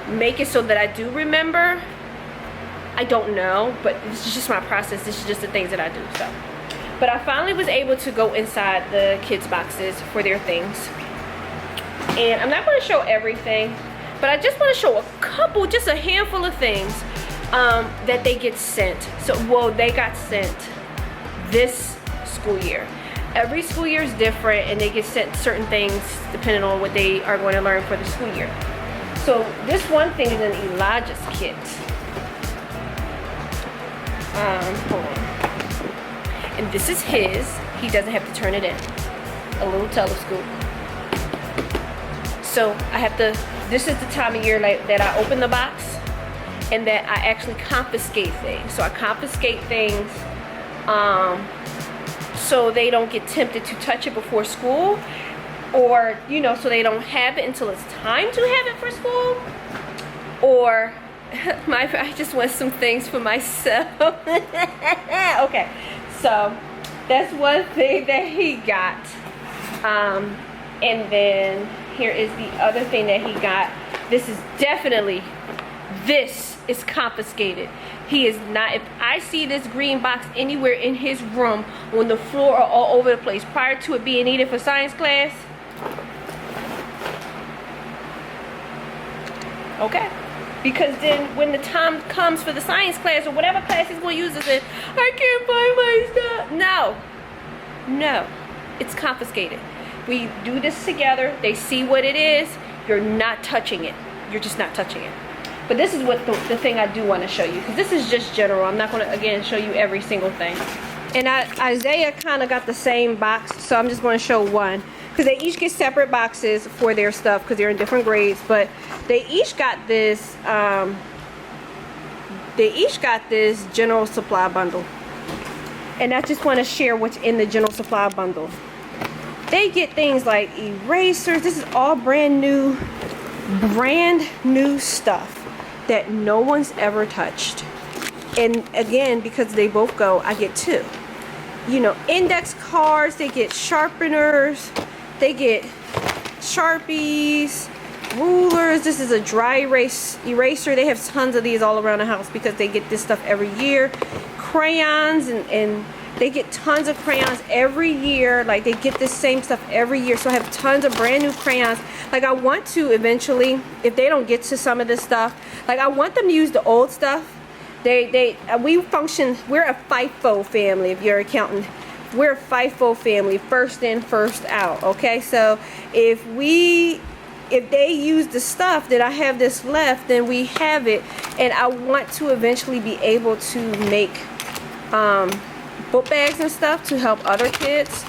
Speaker 3: make it so that I do remember. I don't know, but this is just my process. This is just the things that I do. So, but I finally was able to go inside the kids' boxes for their things, and I'm not going to show everything, but I just want to show a couple, just a handful of things that they get sent. So, well, they got sent this school year. Every school year is different, and they get sent certain things depending on what they are going to learn for the school year. So this one thing is an Elijah's kit. Hold on. And this is his. He doesn't have to turn it in. A little telescope. So I have to, this is the time of year like that I open the box and that I actually confiscate things. So I confiscate things so they don't get tempted to touch it before school, or, you know, so they don't have it until it's time to have it for school, or I just want some things for myself. Okay, so that's one thing that he got. And then here is the other thing that he got. This is confiscated. He is not, if I see this green box anywhere in his room, on the floor or all over the place, prior to it being needed for science class, okay? Because then when the time comes for the science class or whatever class he's going to use, it, I can't find my stuff. No, it's confiscated. We do this together. They see what it is. You're not touching it. You're just not touching it. But this is what the thing I do want to show you, because this is just general. I'm not going to, again, show you every single thing. And Isaiah kind of got the same box, so I'm just going to show one. Because they each get separate boxes for their stuff because they're in different grades. But they each got this, general supply bundle. And I just want to share what's in the general supply bundle. They get things like erasers. This is all brand new stuff that no one's ever touched. And again, because they both go, I get two. You know, index cards, they get sharpeners, they get Sharpies, rulers. This is a dry eraser. They have tons of these all around the house because they get this stuff every year. Crayons, and they get tons of crayons every year. Like, they get this same stuff every year. So I have tons of brand new crayons. Like, I want to eventually, if they don't get to some of this stuff, like, I want them to use the old stuff. We're a FIFO family. If you're accountant, we're a FIFO family, first in, first out. Okay, so if they use the stuff that I have this left, then we have it. And I want to eventually be able to make book bags and stuff to help other kids,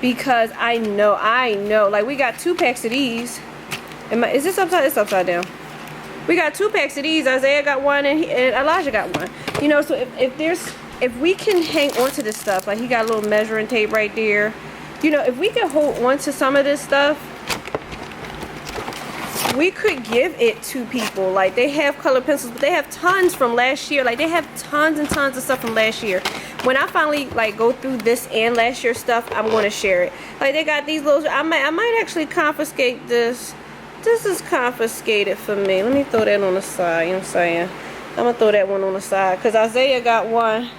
Speaker 3: because I know, like, we got 2 packs of these. Is this upside? It's upside down. We got 2 packs of these. Isaiah got one and Elijah got one. You know, so if we can hang on to this stuff, like, he got a little measuring tape right there. You know, if we can hold on to some of this stuff, we could give it to people. Like, they have colored pencils, but they have tons from last year. Like, they have tons and tons of stuff from last year. When I finally, like, go through this and last year's stuff, I'm going to share it. Like, they got these little, I might actually confiscate this. This is confiscated for me. Let me throw that on the side. You know what I'm saying? I'm going to throw that one on the side, because Isaiah got one,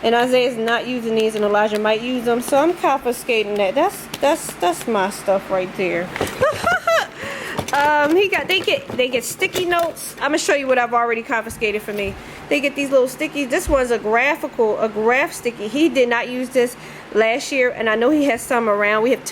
Speaker 3: and Isaiah's not using these, and Elijah might use them, so I'm confiscating that. That's my stuff right there. They get sticky notes. I'm gonna show you what I've already confiscated for me. They get these little stickies. This one's a graph sticky. He did not use this last year, and I know he has some around. We have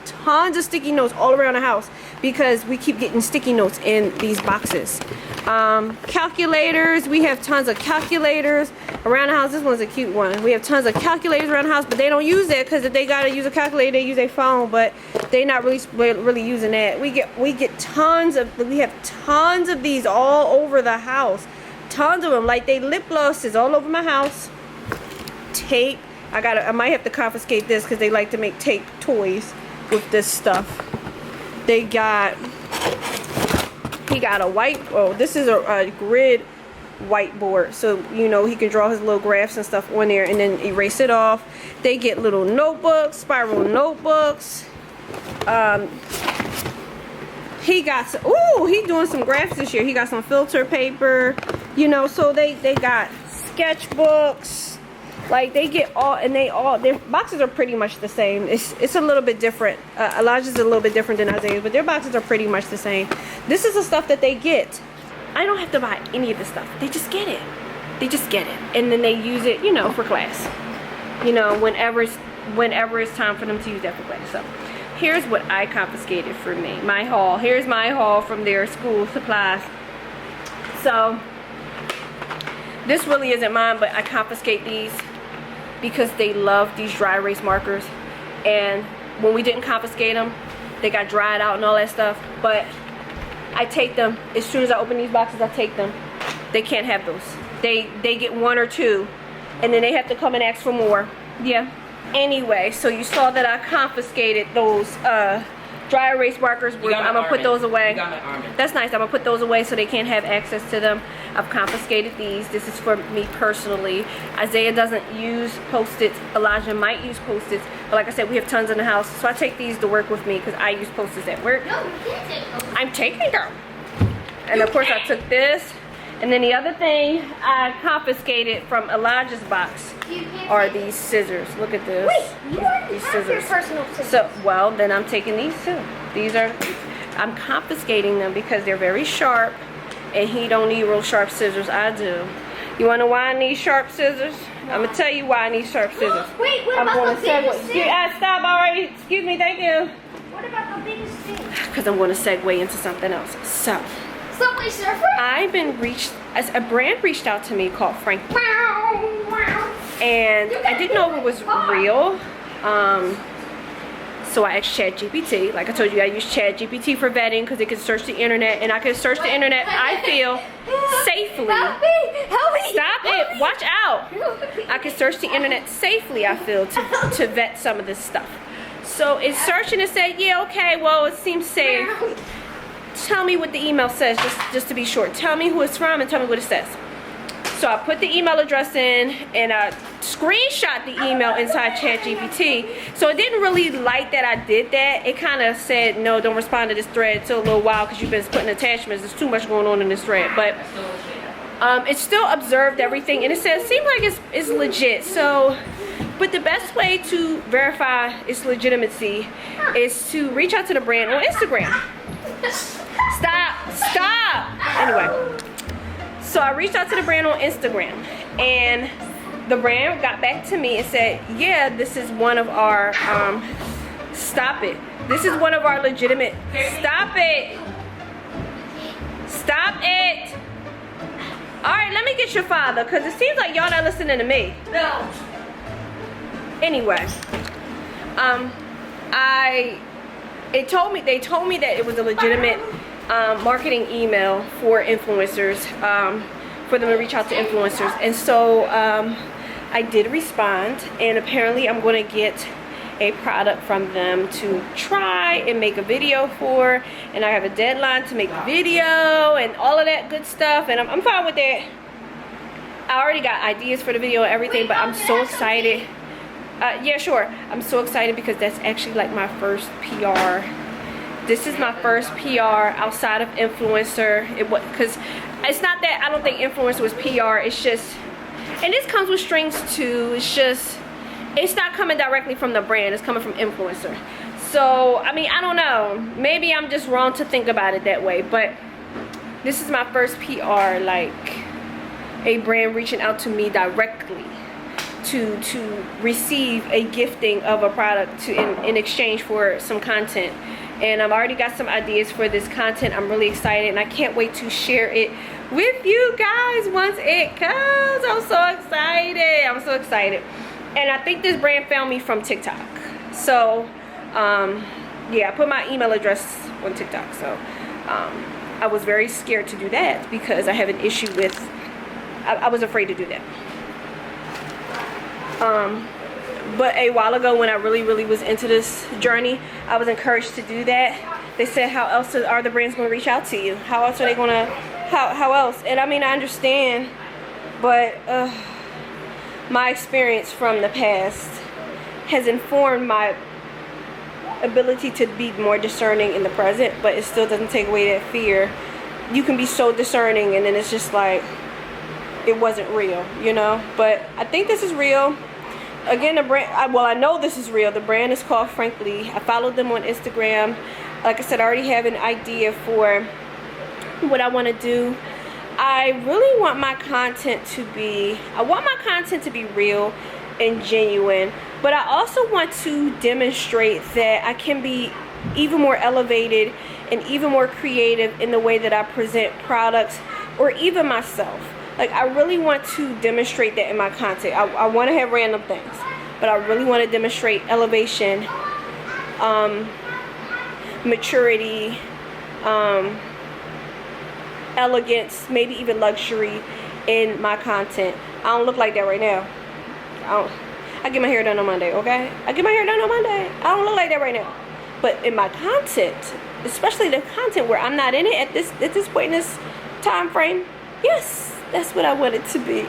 Speaker 1: tons of sticky notes all around the house because we keep getting sticky notes in these boxes. Calculators, we have tons of calculators around the house. This one's a cute one. We have tons of calculators around the house, but they don't use it because if they gotta use a calculator, they use their phone, but they're not really using that. We have tons of these all over the house. Tons of them. Like they lip glosses all over my house. Tape. I might have to confiscate this because they like to make tape toys with this stuff. He got a this is a grid whiteboard, so you know he can draw his little graphs and stuff on there and then erase it off. They get little notebooks, spiral notebooks. He got some, he's doing some graphs this year. He got some filter paper, you know, so they got sketchbooks. Like they get their boxes are pretty much the same. It's a little bit different. Elijah's a little bit different than Isaiah's, but their boxes are pretty much the same. This is the stuff that they get. I don't have to buy any of the stuff. They just get it. They just get it, and then they use it, you know, for class. You know, whenever it's time for them to use that for class. So here's what I confiscated for me. My haul. Here's my haul from their school supplies. So this really isn't mine, but I confiscate these because they love these dry erase markers. And when we didn't confiscate them, they got dried out and all that stuff. But I take them as soon as I open these boxes. I take them. They can't have those. They get one or two, and then they have to come and ask for more. Yeah. Anyway, so you saw that I confiscated those dry erase markers. I'm gonna put those away. That's nice. I'm gonna put those away so they can't have access to them. I've confiscated these. This is for me personally. Isaiah doesn't use Post-its. Elijah might use Post-its, but like I said, we have tons in the house, so I take these to work with me because I use Post-its at work.
Speaker 2: No, you can't take Post-its.
Speaker 1: I'm taking them. And of course, I took this. And then the other thing I confiscated from Elijah's box are these scissors. Look at this.
Speaker 2: Wait, you already have your personal scissors.
Speaker 1: So, well, then I'm taking these too. I'm confiscating them because they're very sharp, and he don't need real sharp scissors. I do. You want to know why I need sharp scissors? I'm gonna tell you why I need sharp scissors.
Speaker 2: Wait, what about the biggest thing?
Speaker 1: Stop already. Excuse me. Thank you.
Speaker 2: What about the biggest thing?
Speaker 1: Because I'm going to segue into something else. So.
Speaker 2: Subway Surfer?
Speaker 1: A brand reached out to me called Frank. And I didn't know it was real. So I asked ChatGPT. Like I told you, I use ChatGPT for vetting because it can search the internet, and I can search the internet, I feel, safely.
Speaker 2: Help me.
Speaker 1: Stop it. Watch out. I can search the internet safely, I feel, to vet some of this stuff. So it's searching and said, yeah, okay, well, it seems safe. Tell me what the email says, just to be short. Tell me who it's from and tell me what it says. So I put the email address in and I screenshot the email inside ChatGPT. So it didn't really like that I did that. It kind of said, no, don't respond to this thread till a little while because you've been putting attachments. There's too much going on in this thread. But it still observed everything and it says, seems like it's legit. So, but the best way to verify its legitimacy is to reach out to the brand on Instagram. Stop. Anyway, so I reached out to the brand on Instagram, and the brand got back to me and said, yeah, this is one of our stop it. This is one of our legitimate. Stop it. All right, let me get your father, because it seems like y'all not listening to me.
Speaker 2: No.
Speaker 1: Anyway, they told me that it was a legitimate marketing email for influencers, for them to reach out to influencers. And so I did respond, and apparently I'm going to get a product from them to try and make a video for, and I have a deadline to make a video and all of that good stuff, and I'm fine with that. I already got ideas for the video and everything, but I'm so excited. Yeah, sure. I'm so excited because that's actually like my first PR. This is my first PR outside of influencer. Because it's not that I don't think influencer was PR. It's just, and this comes with strings too. It's just, it's not coming directly from the brand. It's coming from influencer. So, I mean, I don't know. Maybe I'm just wrong to think about it that way. But this is my first PR, like a brand reaching out to me directly.
Speaker 3: to receive a gifting of a product in exchange for some content. And I've already got some ideas for this content. I'm really excited, and I can't wait to share it with you guys once it comes. I'm so excited. I'm so excited. And I think this brand found me from TikTok. So yeah, I put my email address on TikTok. So I was very scared to do that because I have an issue with, I was afraid to do that. But a while ago, when I really was into this journey, I was encouraged to do that. They said, how else are the brands going to reach out to you? How else are they going to, how else? And I mean, I understand, but my experience from the past has informed my ability to be more discerning in the present, but it still doesn't take away that fear. You can be so discerning, and then it's just like, it wasn't real, you know? But I think this is real. Again, the brand, well, I know this is real. The brand is called Frankly. I followed them on Instagram. Like I said, I already have an idea for what I want to do. I really want my content to be, real and genuine, but I also want to demonstrate that I can be even more elevated and even more creative in the way that I present products or even myself. Like, I really want to demonstrate that in my content. I want to have random things, but I really want to demonstrate elevation, maturity, elegance, maybe even luxury in my content. I don't look like that right now. I get my hair done on Monday, okay? I get my hair done on Monday. I don't look like that right now. But in my content, especially the content where I'm not in it at this point in this time frame, yes, that's what I want it to be.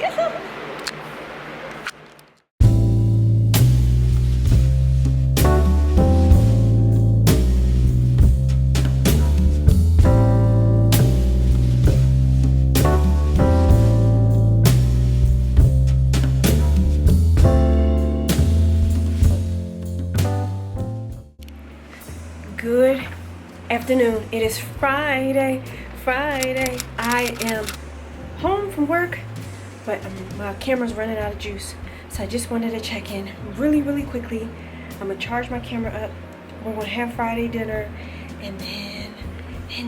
Speaker 3: Good afternoon. It is Friday. I am home from work, but my camera's running out of juice, so I just wanted to check in really quickly. I'm gonna charge my camera up. We're gonna have Friday dinner, and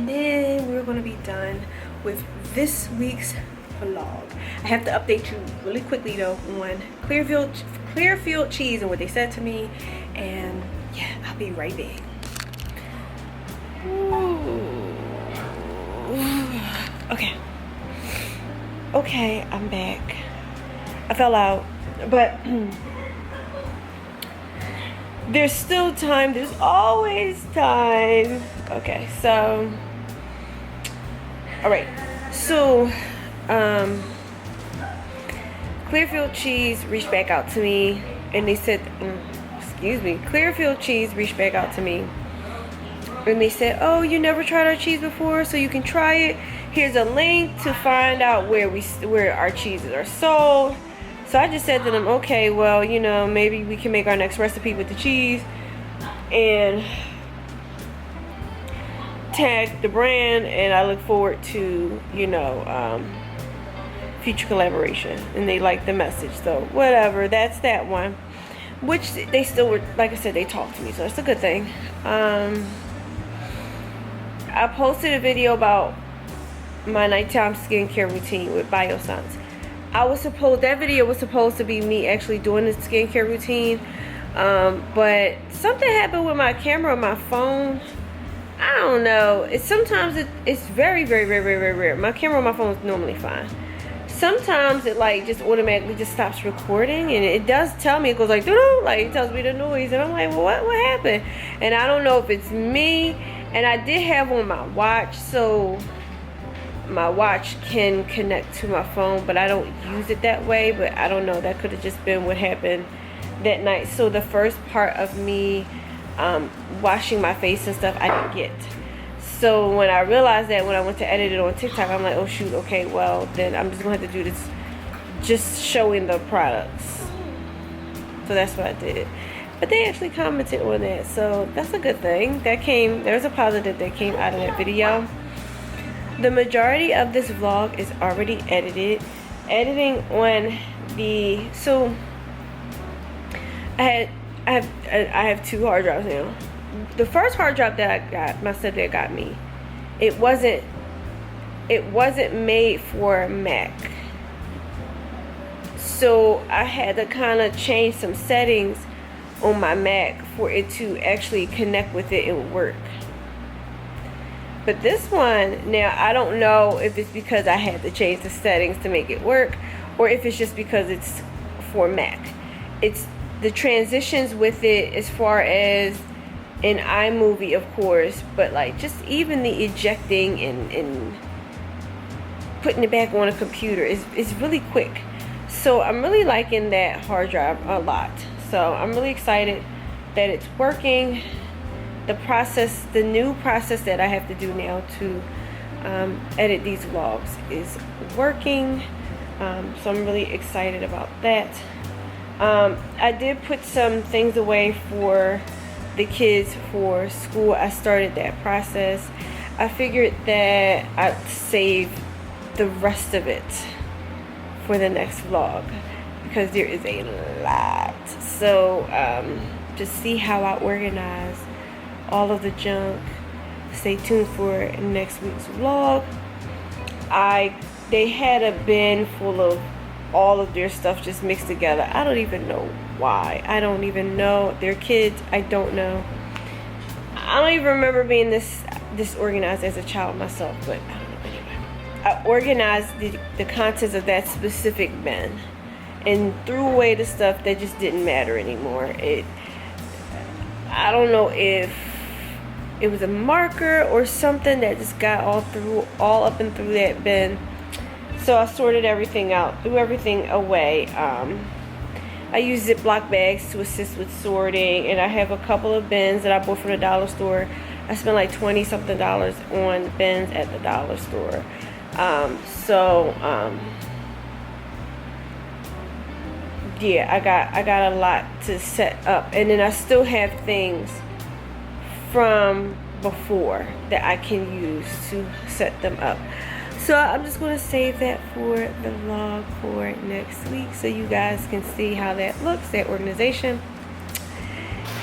Speaker 3: then we're gonna be done with this week's vlog. I have to update you really quickly though on Clearfield cheese and what they said to me, and yeah, I'll be right back. Okay, I'm back. I fell out, but there's still time. There's always time. Okay, so all right, so Clearfield cheese reached back out to me, and they said, Clearfield cheese reached back out to me, and they said, oh, you never tried our cheese before, so you can try it. Here's a link to find out where our cheeses are sold. So I just said to them, okay, well, you know, maybe we can make our next recipe with the cheese and tag the brand, and I look forward to, you know, future collaboration. And they like the message, so whatever, that's that one. Which they still were, like I said, they talked to me, so that's a good thing. I posted a video about my nighttime skincare routine with Biossance. That video was supposed to be me actually doing the skincare routine, but something happened with my camera on my phone. I don't know. Sometimes it's very rare. My camera on my phone is normally fine. Sometimes it like just automatically just stops recording, and it does tell me, it goes like doo-doo, like it tells me the noise, and I'm like, well, what happened? And I don't know if it's me. And I did have on my watch, so my watch can connect to my phone, but I don't use it that way. But I don't know, that could have just been what happened that night. So the first part of me washing my face and stuff, I didn't get. So when I realized that, when I went to edit it on TikTok, I'm like, oh shoot, okay, well then I'm just gonna have to do this, just showing the products. So that's what I did. But they actually commented on that, so that's a good thing. There's a positive that came out of that video. The majority of this vlog is already edited. Editing on the, so I have 2 hard drives now. The first hard drive that I got, my stepdad got me, it wasn't made for Mac. So I had to kind of change some settings on my Mac for it to actually connect with it and work. But this one, now I don't know if it's because I had to change the settings to make it work, or if it's just because it's for Mac. It's the transitions with it, as far as in iMovie, of course, but like just even the ejecting and putting it back on a computer is really quick. So I'm really liking that hard drive a lot. So I'm really excited that it's working. The new process that I have to do now to edit these vlogs is working. So I'm really excited about that. I did put some things away for the kids for school. I started that process. I figured that I'd save the rest of it for the next vlog, because there is a lot. So to see how I organize all of the junk, stay tuned for next week's vlog. They had a bin full of all of their stuff just mixed together. I don't even know why. I don't even know. They're kids. I don't know. I don't even remember being this disorganized as a child myself, but I don't know. Anyway, I organized the contents of that specific bin and threw away the stuff that just didn't matter anymore. I don't know if it was a marker or something that just got all up and through that bin. So I sorted everything out, threw everything away. I use Ziploc bags to assist with sorting, and I have a couple of bins that I bought from the dollar store. I spent like $20-something on bins at the dollar store. Yeah, I got a lot to set up, and then I still have things from before that I can use to set them up. So I'm just going to save that for the vlog for next week, so you guys can see how that looks, that organization.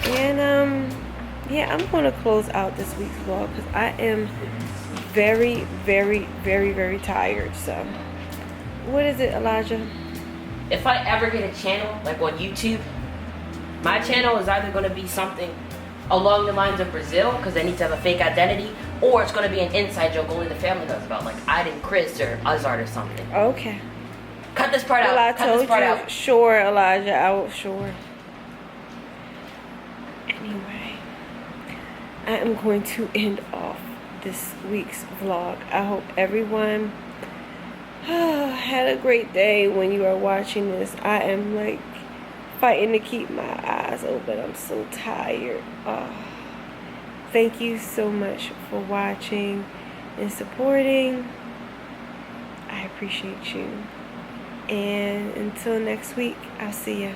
Speaker 3: And yeah, I'm going to close out this week's vlog because I am very, very, very, very tired. So what is it, Elijah?
Speaker 4: If I ever get a channel like on YouTube, my channel is either going to be something along the lines of Brazil, because I need to have a fake identity, or it's going to be an inside joke only the family knows about, like Iden, Chris, or Azard or something.
Speaker 3: Okay.
Speaker 4: Cut this part out.
Speaker 3: Well, I
Speaker 4: Cut
Speaker 3: told
Speaker 4: this part
Speaker 3: you.
Speaker 4: out.
Speaker 3: Sure, Elijah. I will. Sure. Anyway, I am going to end off this week's vlog. I hope everyone had a great day when you are watching this. I am like fighting to keep my eyes open. I'm so tired. Thank you so much for watching and supporting. I appreciate you. And until next week, I'll see ya.